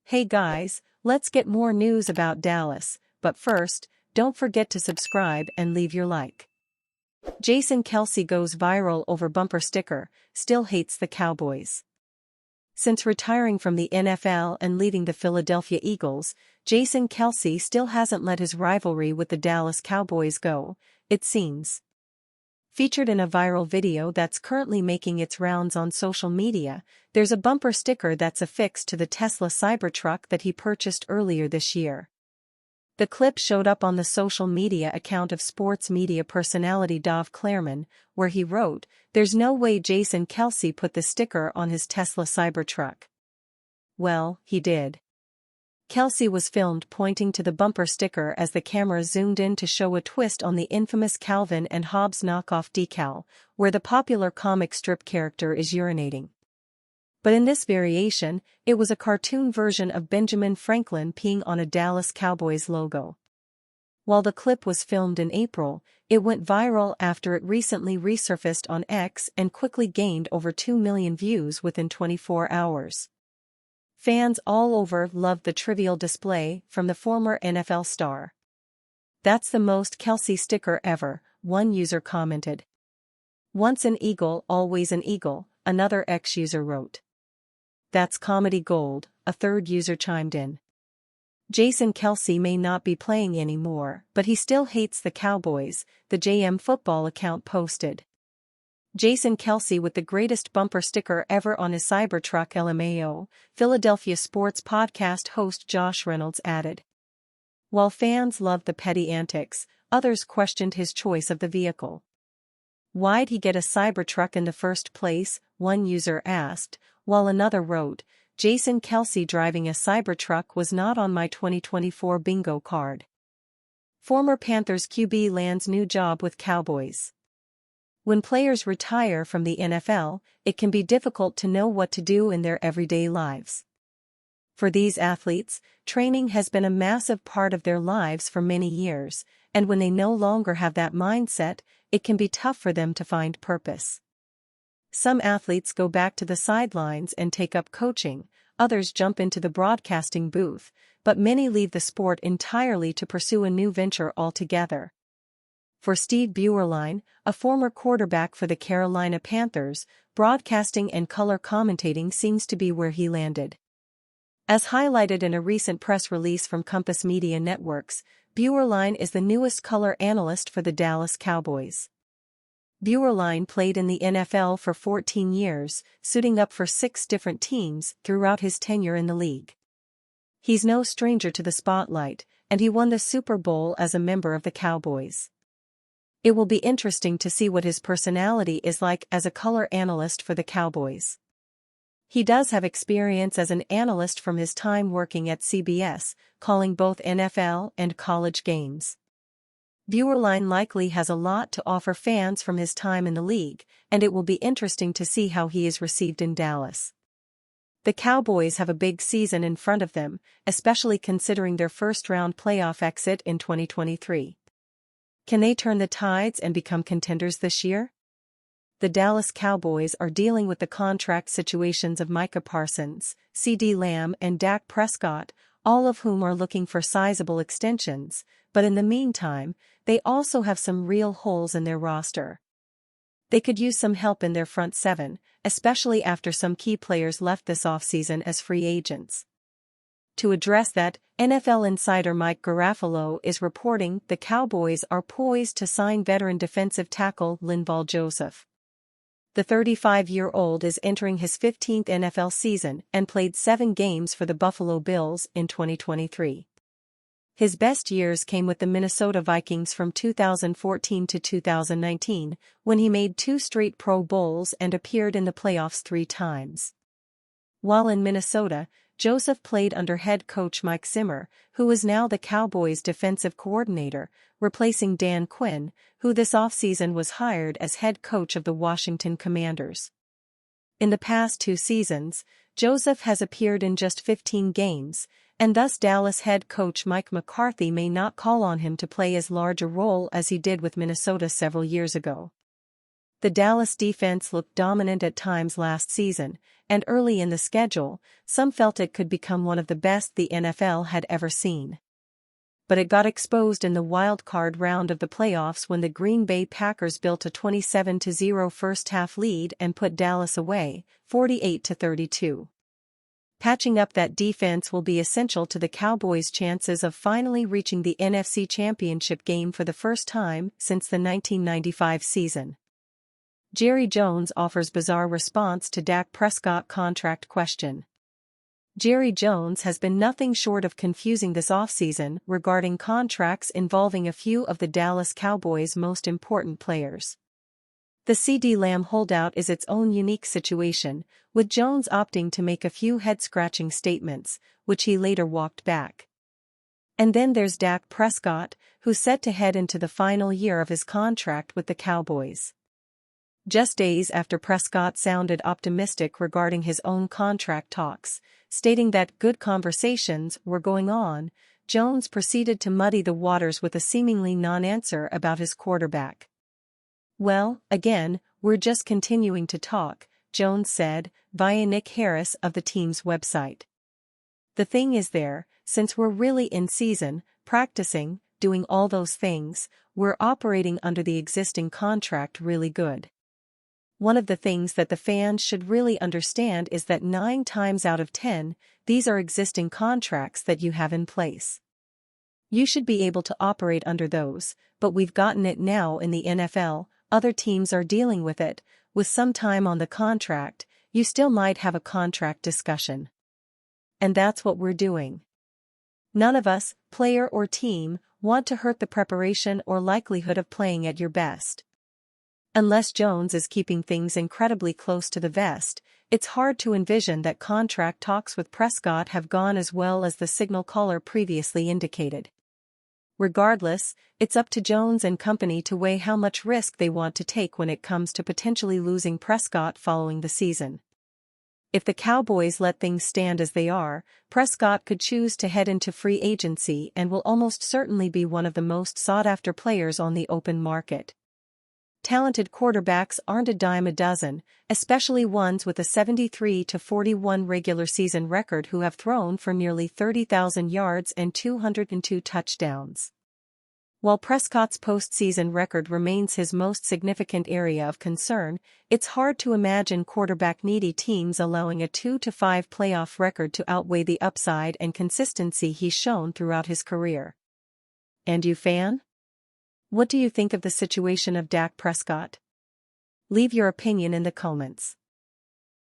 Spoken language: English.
Hey guys, let's get more news about Dallas, but first, don't forget to subscribe and leave your like. Jason Kelce goes viral over bumper sticker, still hates the Cowboys. Since retiring from the NFL and leaving the Philadelphia Eagles, Jason Kelce still hasn't let his rivalry with the Dallas Cowboys go, it seems. Featured in a viral video that's currently making its rounds on social media, there's a bumper sticker that's affixed to the Tesla Cybertruck that he purchased earlier this year. The clip showed up on the social media account of sports media personality Dov Klarman, where he wrote, "There's no way Jason Kelce put the sticker on his Tesla Cybertruck." Well, he did. Kelce was filmed pointing to the bumper sticker as the camera zoomed in to show a twist on the infamous Calvin and Hobbes knockoff decal, where the popular comic strip character is urinating. But in this variation, it was a cartoon version of Benjamin Franklin peeing on a Dallas Cowboys logo. While the clip was filmed in April, it went viral after it recently resurfaced on X and quickly gained over 2 million views within 24 hours. Fans all over loved the trivial display from the former NFL star. "That's the most Kelce sticker ever," one user commented. "Once an Eagle, always an Eagle," another X user wrote. "That's comedy gold," a third user chimed in. Jason Kelce may not be playing anymore, but he still hates the Cowboys, the JM Football account posted. Jason Kelce with the greatest bumper sticker ever on his Cybertruck LMAO, Philadelphia sports podcast host Josh Reynolds added. While fans loved the petty antics, others questioned his choice of the vehicle. "Why'd he get a Cybertruck in the first place?" one user asked, while another wrote, "Jason Kelce driving a Cybertruck was not on my 2024 bingo card." Former Panthers QB lands new job with Cowboys. When players retire from the NFL, it can be difficult to know what to do in their everyday lives. For these athletes, training has been a massive part of their lives for many years, and when they no longer have that mindset, it can be tough for them to find purpose. Some athletes go back to the sidelines and take up coaching, others jump into the broadcasting booth, but many leave the sport entirely to pursue a new venture altogether. For Steve Buerlein, a former quarterback for the Carolina Panthers, broadcasting and color commentating seems to be where he landed. As highlighted in a recent press release from Compass Media Networks, Buerlein is the newest color analyst for the Dallas Cowboys. Buerlein played in the NFL for 14 years, suiting up for 6 different teams throughout his tenure in the league. He's no stranger to the spotlight, and he won the Super Bowl as a member of the Cowboys. It will be interesting to see what his personality is like as a color analyst for the Cowboys. He does have experience as an analyst from his time working at CBS, calling both NFL and college games. Buerlein likely has a lot to offer fans from his time in the league, and it will be interesting to see how he is received in Dallas. The Cowboys have a big season in front of them, especially considering their first-round playoff exit in 2023. Can they turn the tides and become contenders this year? The Dallas Cowboys are dealing with the contract situations of Micah Parsons, CeeDee Lamb and Dak Prescott, all of whom are looking for sizable extensions, but in the meantime, they also have some real holes in their roster. They could use some help in their front seven, especially after some key players left this offseason as free agents. To address that, NFL insider Mike Garafolo is reporting the Cowboys are poised to sign veteran defensive tackle Linval Joseph. The 35-year-old is entering his 15th NFL season and played 7 games for the Buffalo Bills in 2023. His best years came with the Minnesota Vikings from 2014 to 2019, when he made 2 straight Pro Bowls and appeared in the playoffs 3 times. While in Minnesota, Joseph played under head coach Mike Zimmer, who is now the Cowboys' defensive coordinator, replacing Dan Quinn, who this offseason was hired as head coach of the Washington Commanders. In the past 2 seasons, Joseph has appeared in just 15 games, and thus Dallas head coach Mike McCarthy may not call on him to play as large a role as he did with Minnesota several years ago. The Dallas defense looked dominant at times last season, and early in the schedule, some felt it could become one of the best the NFL had ever seen. But it got exposed in the wild-card round of the playoffs when the Green Bay Packers built a 27-0 first-half lead and put Dallas away, 48-32. Patching up that defense will be essential to the Cowboys' chances of finally reaching the NFC Championship game for the first time since the 1995 season. Jerry Jones offers bizarre response to Dak Prescott contract question. Jerry Jones has been nothing short of confusing this offseason regarding contracts involving a few of the Dallas Cowboys' most important players. The CeeDee Lamb holdout is its own unique situation, with Jones opting to make a few head-scratching statements, which he later walked back. And then there's Dak Prescott, who's set to head into the final year of his contract with the Cowboys. Just days after Prescott sounded optimistic regarding his own contract talks, stating that good conversations were going on, Jones proceeded to muddy the waters with a seemingly non-answer about his quarterback. "Well, again, we're just continuing to talk," Jones said, via Nick Harris of the team's website. "The thing is since we're really in season, practicing, doing all those things, we're operating under the existing contract really good. One of the things that the fans should really understand is that 9 times out of 10, these are existing contracts that you have in place. You should be able to operate under those, but we've gotten it now in the NFL, other teams are dealing with it, with some time on the contract, you still might have a contract discussion. And that's what we're doing. None of us, player or team, want to hurt the preparation or likelihood of playing at your best." Unless Jones is keeping things incredibly close to the vest, it's hard to envision that contract talks with Prescott have gone as well as the signal caller previously indicated. Regardless, it's up to Jones and company to weigh how much risk they want to take when it comes to potentially losing Prescott following the season. If the Cowboys let things stand as they are, Prescott could choose to head into free agency and will almost certainly be one of the most sought-after players on the open market. Talented quarterbacks aren't a dime a dozen, especially ones with a 73-41 regular season record who have thrown for nearly 30,000 yards and 202 touchdowns. While Prescott's postseason record remains his most significant area of concern, it's hard to imagine quarterback-needy teams allowing a 2-5 playoff record to outweigh the upside and consistency he's shown throughout his career. And you, fan? What do you think of the situation of Dak Prescott? Leave your opinion in the comments.